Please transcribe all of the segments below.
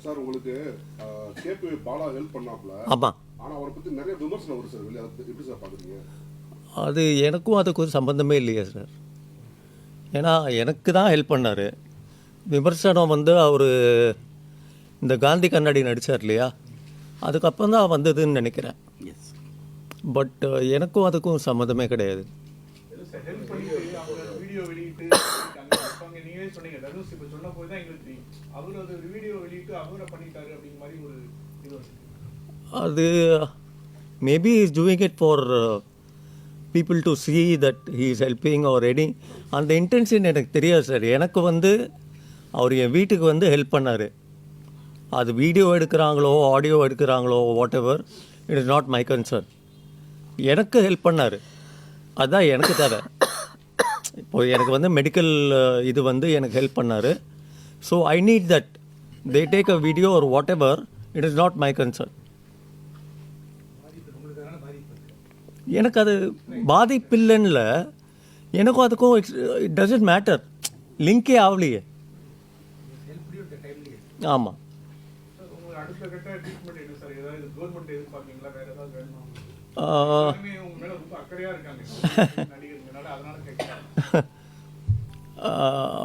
Sir உங்களுக்கு KP Bala help பண்ணாப்ல. ஆமாம். ஆனால் அவரை பற்றி நிறைய விமர்சனம் வரும் சார் வெளியே. அதை எப்படி சார் பார்க்குறீங்க? அது எனக்கும் அதுக்கு ஒரு சம்பந்தமே இல்லையா சார். ஏன்னா எனக்கு தான் ஹெல்ப் பண்ணார். விமர்சனம் வந்து அவர் இந்த காந்தி கண்ணாடி நடித்தார் இல்லையா, அதுக்கப்புறம் தான் வந்ததுன்னு நினைக்கிறேன். பட் எனக்கும் அதுக்கும் சம்மந்தமே கிடையாது. அது maybe is doing it for people to see that he is helping or any. அந்த இன்டென்ஷன் எனக்கு தெரியாது சார். எனக்கு வந்து அவர் என் வீட்டுக்கு வந்து ஹெல்ப் பண்ணார். அது வீடியோ எடுக்கிறாங்களோ ஆடியோ எடுக்கிறாங்களோ whatever, it is not my concern. எனக்கு ஹெல்ப் பண்ணார், அதுதான் எனக்கு தேவை. இப்போ எனக்கு வந்து மெடிக்கல் இது வந்து எனக்கு ஹெல்ப் பண்ணார். So I need that they take a video R what ever, it is not my concern. எனக்கு அது பாதிப்பில்லைன்னுல, எனக்கும் அதுக்கும் இட் டசன்ட் மேட்டர், லிங்கே ஆகலையே. ஆமாம்.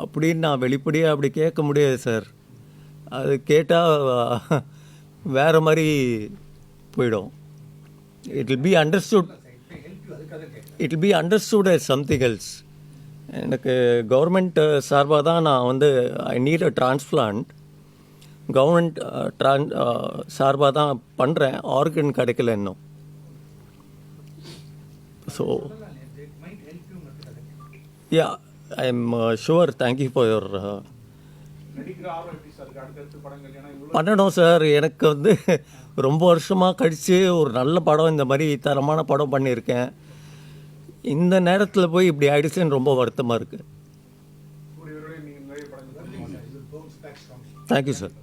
அப்படின்னு நான் வெளிப்படையாக அப்படி கேட்க முடியாது சார். அது கேட்டால் வேறு மாதிரி போயிடும். It will be understood as something else. எனக்கு கவர்மெண்ட் சார்பாக தான் நான் வந்து I need a transplant. Government சார்பாக தான் பண்ணுறேன், ஆர்கன் கிடைக்கல இன்னும். So yeah, I am sure. Thank you for your. பண்ணணும் சார். எனக்கு வந்து ரொம்ப வருஷமாக கழித்து ஒரு நல்ல படம், இந்த மாதிரி தரமான படம் பண்ணியிருக்கேன். இந்த நேரத்தில் போய் இப்படி ஆயிடுச்சுன்னு ரொம்ப வருத்தமாக இருக்குது. Thank you sir.